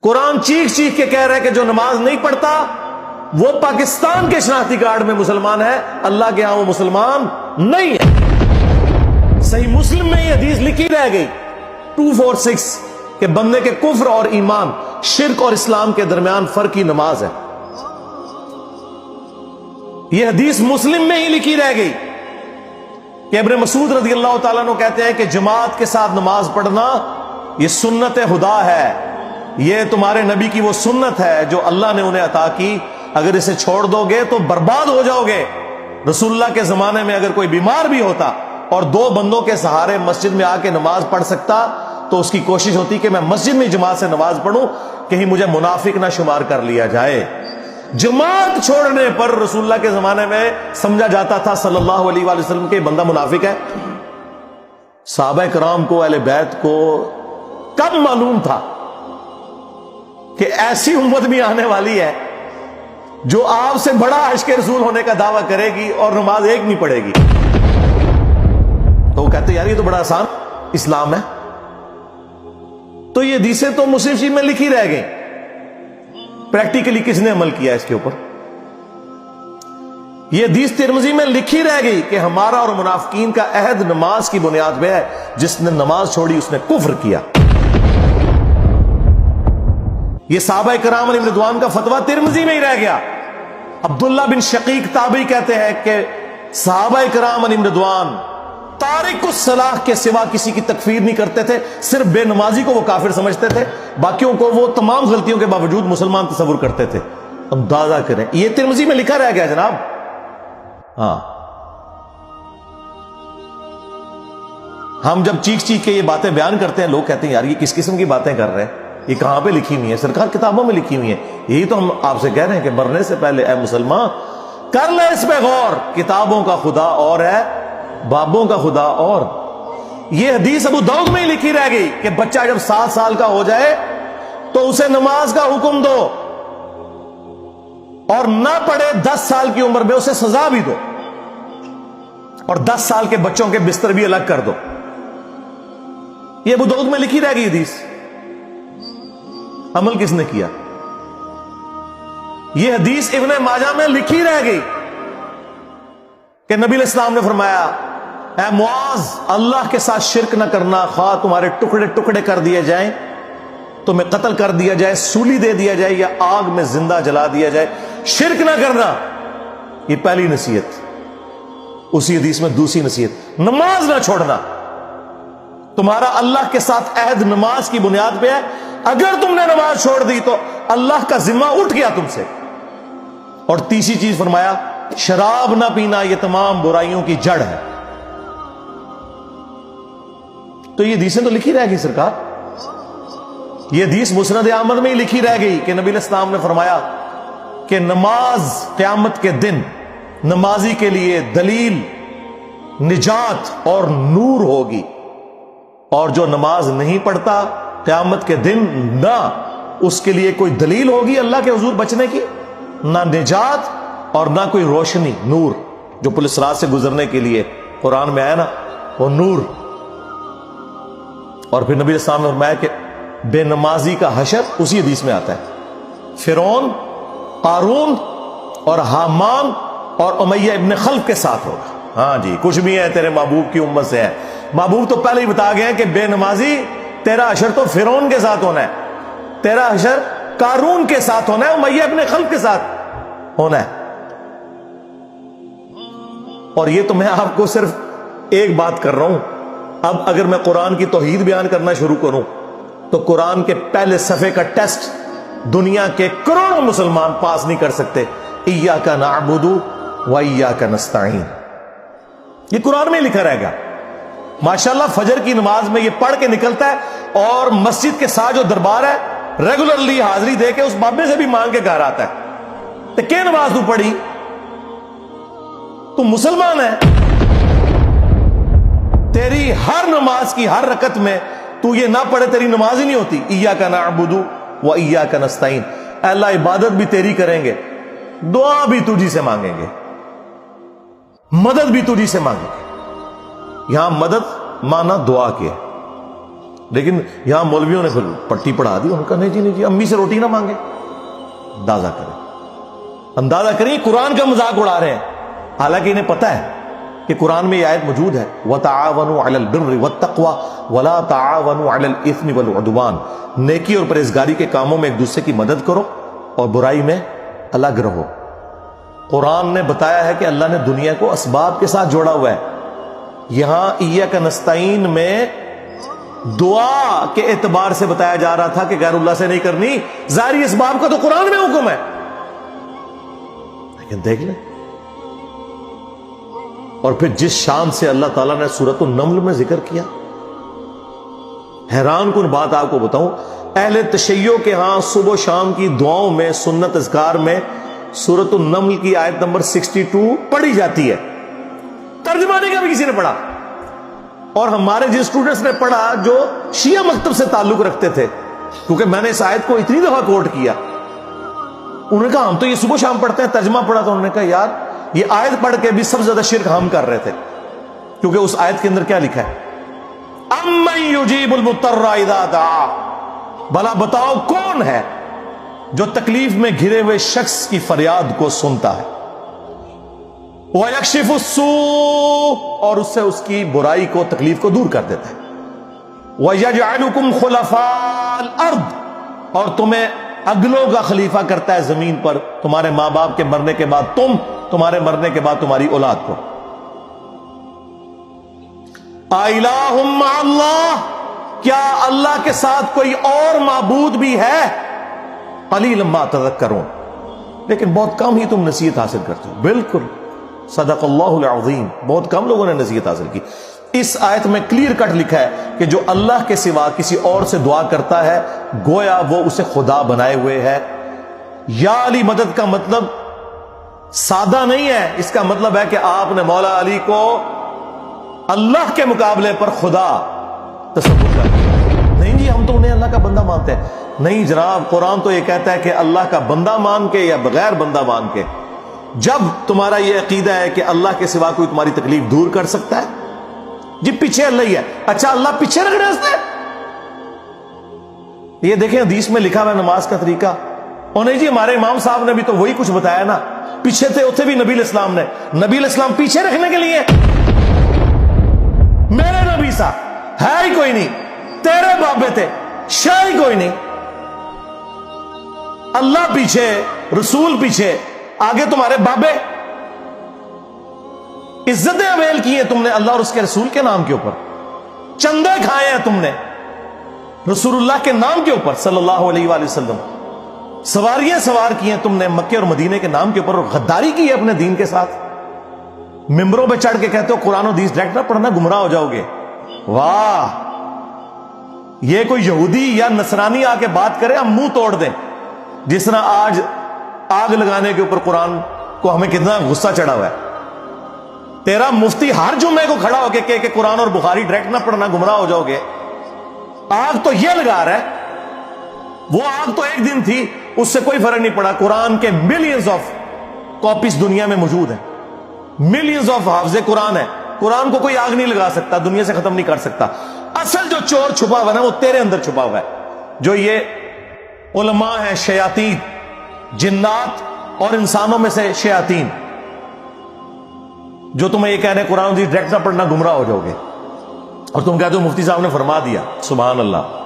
قرآن چیخ چیخ کے کہہ رہا ہے کہ جو نماز نہیں پڑھتا وہ پاکستان کے شناختی کارڈ میں مسلمان ہے، اللہ کے ہاں وہ مسلمان نہیں ہے۔ صحیح مسلم میں یہ حدیث لکھی رہ گئی 246 کہ بندے کے کفر اور ایمان، شرک اور اسلام کے درمیان فرق کی نماز ہے۔ یہ حدیث مسلم میں ہی لکھی رہ گئی کہ ابن مسعود رضی اللہ تعالیٰ عنہ کہتے ہیں کہ جماعت کے ساتھ نماز پڑھنا یہ سنت خدا ہے، یہ تمہارے نبی کی وہ سنت ہے جو اللہ نے انہیں عطا کی، اگر اسے چھوڑ دو گے تو برباد ہو جاؤ گے۔ رسول اللہ کے زمانے میں اگر کوئی بیمار بھی ہوتا اور 2 بندوں کے سہارے مسجد میں آ کے نماز پڑھ سکتا تو اس کی کوشش ہوتی کہ میں مسجد میں جماعت سے نماز پڑھوں، کہیں مجھے منافق نہ شمار کر لیا جائے۔ جماعت چھوڑنے پر رسول اللہ کے زمانے میں سمجھا جاتا تھا صلی اللہ علیہ وآلہ وسلم کہ بندہ منافق ہے۔ صحابہ کرام کو، اہل بیت کو کب معلوم تھا کہ ایسی امت بھی آنے والی ہے جو آپ سے بڑا عاشق رسول ہونے کا دعویٰ کرے گی اور نماز ایک نہیں پڑھے گی؟ تو وہ کہتے یار یہ تو بڑا آسان اسلام ہے۔ تو یہ حدیثیں تو مسلم شریف میں لکھی رہ گئی، پریکٹیکلی کس نے عمل کیا اس کے اوپر؟ یہ حدیث ترمذی میں لکھی رہ گئی کہ ہمارا اور منافقین کا عہد نماز کی بنیاد پہ ہے، جس نے نماز چھوڑی اس نے کفر کیا۔ یہ صحابہ کرام علیہ رضوان کا فتویٰ ترمذی میں ہی رہ گیا۔ عبداللہ بن شقیق تابعی کہتے ہیں کہ صحابہ کرام علیہ رضوان تارک الصلاح کے سوا کسی کی تکفیر نہیں کرتے تھے، صرف بے نمازی کو وہ کافر سمجھتے تھے، باقیوں کو وہ تمام غلطیوں کے باوجود مسلمان تصور کرتے تھے۔ اندازہ کریں، یہ ترمذی میں لکھا رہ گیا جناب۔ ہاں، ہم جب چیخ چیخ کے یہ باتیں بیان کرتے ہیں، لوگ کہتے ہیں یار یہ کس قسم کی باتیں کر رہے ہیں، یہ کہاں پہ لکھی ہوئی ہے؟ سرکار کتابوں میں لکھی ہوئی ہے۔ یہی تو ہم آپ سے کہہ رہے ہیں کہ مرنے سے پہلے اے مسلمان کر لے اس پہ غور، کتابوں کا خدا اور ہے، بابوں کا خدا اور۔ یہ حدیث ابو داؤد میں ہی لکھی رہ گئی کہ بچہ جب 7 سال کا ہو جائے تو اسے نماز کا حکم دو، اور نہ پڑھے 10 سال کی عمر میں اسے سزا بھی دو، اور 10 سال کے بچوں کے بستر بھی الگ کر دو۔ یہ ابو داؤد میں لکھی رہ گئی حدیث، عمل کس نے کیا؟ یہ حدیث ابن ماجہ میں لکھی رہ گئی کہ نبی علیہ السلام نے فرمایا اے معاذ، اللہ کے ساتھ شرک نہ کرنا، خواہ تمہارے ٹکڑے ٹکڑے کر دیے جائیں، تمہیں قتل کر دیا جائے، سولی دے دیا جائے، یا آگ میں زندہ جلا دیا جائے، شرک نہ کرنا۔ یہ پہلی نصیحت۔ اسی حدیث میں دوسری نصیحت، نماز نہ چھوڑنا۔ تمہارا اللہ کے ساتھ عہد نماز کی بنیاد پہ ہے، اگر تم نے نماز چھوڑ دی تو اللہ کا ذمہ اٹھ گیا تم سے۔ اور تیسری چیز فرمایا شراب نہ پینا، یہ تمام برائیوں کی جڑ ہے۔ تو یہ حدیثیں تو لکھی رہ گئی سرکار۔ یہ حدیث مسند احمد میں ہی لکھی رہ گئی کہ نبی علیہ السلام نے فرمایا کہ نماز قیامت کے دن نمازی کے لیے دلیل، نجات اور نور ہوگی، اور جو نماز نہیں پڑھتا قیامت کے دن نہ اس کے لیے کوئی دلیل ہوگی اللہ کے حضور بچنے کی، نہ نجات اور نہ کوئی روشنی، نور جو پولیس رات سے گزرنے کے لیے قرآن میں آیا نا، وہ نور۔ اور پھر نبی السلام نے فرمایا کہ بے نمازی کا حشر اسی حدیث میں آتا ہے، فرعون، قارون اور حامان اور امیہ ابن خلف کے ساتھ ہوگا۔ ہاں جی، کچھ بھی ہے تیرے محبوب کی امت سے ہے۔ محبوب تو پہلے ہی بتا گئے ہیں کہ بے نمازی تیرا حشر تو فرعون کے ساتھ ہونا ہے، تیرا حشر قارون کے ساتھ ہونا ہے، امیہ ابن خلف کے ساتھ ہونا ہے۔ اور یہ تو میں آپ کو صرف ایک بات کر رہا ہوں۔ اب اگر میں قرآن کی توحید بیان کرنا شروع کروں تو قرآن کے پہلے صفحے کا ٹیسٹ دنیا کے کروڑوں مسلمان پاس نہیں کر سکتے۔ ایاک نعبد و ایاک نستعین، یہ قرآن میں لکھا رہے گا۔ ماشاءاللہ فجر کی نماز میں یہ پڑھ کے نکلتا ہے، اور مسجد کے ساتھ جو دربار ہے ریگولرلی حاضری دے کے اس بابے سے بھی مانگ کے گھر آتا ہے۔ تو کیا نماز تو پڑھی؟ تو مسلمان ہے، تیری ہر نماز کی ہر رکعت میں تو یہ نہ پڑھے تیری نماز ہی نہیں ہوتی۔ ایاک نعبد و ایاک نستعین، اے اللہ عبادت بھی تیری کریں گے، دعا بھی تجھی سے مانگیں گے، مدد بھی تجھی سے مانگیں گے۔ یہاں مدد مانا دعا کیا، لیکن یہاں مولویوں نے پھر پٹی پڑھا دی، ان کا نہیں جی نہیں جی، امی سے روٹی نہ مانگے. اندازہ کریں قرآن کا مذاق اڑا رہے ہیں، حالانکہ انہیں پتہ ہے کہ قرآن میں یہ آیت موجود ہے وَتَعَاوَنُوا عَلَى الْبِرِّ وَالتَّقْوَى وَلَا تَعَاوَنُوا عَلَى الْإِثْمِ وَالْعُدْوَانِ. نیکی اور پرہیزگاری کے کاموں میں ایک دوسرے کی مدد کرو اور برائی میں الگ رہو. قرآن نے بتایا ہے کہ اللہ نے دنیا کو اسباب کے ساتھ جوڑا ہوا ہے. یہاں ایاک نستعین میں دعا کے اعتبار سے بتایا جا رہا تھا کہ غیر اللہ سے نہیں کرنی، ظاہری اسباب کا تو قرآن میں حکم ہے. لیکن دیکھ لیں، اور پھر جس شان سے اللہ تعالیٰ نے سورۃ النمل میں ذکر کیا، حیران کن بات آپ کو بتاؤں، اہل تشیع کے ہاں صبح و شام کی دعاؤں میں، سنت اذکار میں سورۃ النمل کی آیت نمبر 62 پڑھی جاتی ہے. ترجمہ نہیں کبھی کسی نے پڑھا، اور ہمارے جن اسٹوڈنٹس نے پڑھا جو شیعہ مکتب سے تعلق رکھتے تھے، کیونکہ میں نے اس آیت کو اتنی دفعہ کوٹ کیا، انہوں نے کہا ہم تو یہ صبح شام پڑھتے ہیں. ترجمہ پڑھا تو انہوں نے کہا یار یہ آیت پڑھ کے بھی سب سے زیادہ شرک ہم کر رہے تھے، کیونکہ اس آیت کے اندر کیا لکھا ہے؟ اَمَّن يُجِيبُ الْمُضْطَرَّ إِذَا دَعَاهُ، بھلا بتاؤ کون ہے جو تکلیف میں گھرے ہوئے شخص کی فریاد کو سنتا ہے، وَيَكْشِفُ السُّوءَ، اور اس سے اس کی برائی کو، تکلیف کو دور کر دیتا ہے، وَيَجْعَلُكُمْ خُلَفَاءَ الْأَرْضِ، اور تمہیں اگلوں کا خلیفہ کرتا ہے زمین پر، تمہارے ماں باپ کے مرنے کے بعد تم، تمہارے مرنے کے بعد تمہاری اولاد کو. اِلَٰهٌ مَّعَ اللَّهِ، کیا اللہ کے ساتھ کوئی اور معبود بھی ہے؟ قَلِيلًا مَّا تَذَكَّرُونَ، لیکن بہت کم ہی تم نصیحت حاصل کرتے ہو. بالکل صدق اللہ العظیم، بہت کم لوگوں نے نصیحت حاصل کی. اس آیت میں کلیئر کٹ لکھا ہے کہ جو اللہ کے سوا کسی اور سے دعا کرتا ہے گویا وہ اسے خدا بنائے ہوئے ہے. یا علی مدد کا مطلب سادہ نہیں ہے، اس کا مطلب ہے کہ آپ نے مولا علی کو اللہ کے مقابلے پر خدا تصور کر دیا. نہیں جی ہم تو انہیں اللہ کا بندہ مانتے ہیں. نہیں جناب، قرآن تو یہ کہتا ہے کہ اللہ کا بندہ مان کے یا بغیر بندہ مان کے. جب تمہارا یہ عقیدہ ہے کہ اللہ کے سوا کوئی تمہاری تکلیف دور کر سکتا ہے، جی پیچھے اللہ ہی ہے، اچھا اللہ پیچھے رکھ رہے ہیں. یہ دیکھیں حدیث میں لکھا ہوا ہے نماز کا طریقہ. اور نہیں جی ہمارے امام صاحب نے بھی تو وہی کچھ بتایا نا، پیچھے تھے اتنے بھی نبی علیہ السلام نے. نبی علیہ السلام پیچھے رکھنے کے لیے، میرے نبی صاحب ہے ہی کوئی نہیں، تیرے بابے تھے شاہ ہی کوئی نہیں. اللہ پیچھے، رسول پیچھے، آگے تمہارے بابے. عزتیں اویل کی ہیں تم نے اللہ اور اس کے رسول کے نام کے اوپر، چندے کھائے ہیں تم نے رسول اللہ کے نام کے اوپر صلی اللہ علیہ وآلہ وسلم. سواریاں سوار کی ہیں تم نے مکے اور مدینے کے نام کے اوپر، اور غداری کی ہے اپنے دین کے ساتھ. ممبروں پہ چڑھ کے کہتے ہو قرآن و حدیث ڈائریکٹ نہ پڑھنا، گمراہ ہو جاؤ گے. واہ، یہ کوئی یہودی یا نصرانی آ کے بات کرے ہم منہ توڑ دیں. جس طرح آج آگ لگانے کے اوپر قرآن کو ہمیں کتنا غصہ چڑھا ہوا ہے. تیرا مفتی ہر جمعے کو کھڑا ہو کے کہ قرآن اور بخاری ڈائریکٹ نہ پڑھنا، گمراہ ہو جاؤ گے. آگ تو یہ لگا رہا ہے، وہ آگ تو ایک دن تھی، اس سے کوئی فرق نہیں پڑا. قرآن کے ملینز آف کاپیز دنیا میں موجود ہیں، ملینز آف حافظ قرآن ہے. قرآن کو کوئی آگ نہیں لگا سکتا، دنیا سے ختم نہیں کر سکتا. اصل جو چور چھپا ہوا ہے وہ تیرے اندر چھپا ہوا ہے. جو یہ علماء ہیں، شیاطین، جنات اور انسانوں میں سے شیاطین، جو تمہیں یہ کہہ رہے ہیں قرآن ڈائریکٹ نہ پڑھنا، گمراہ ہو جاؤ گے. اور تم کہتے ہو مفتی صاحب نے فرما دیا. سبحان اللہ.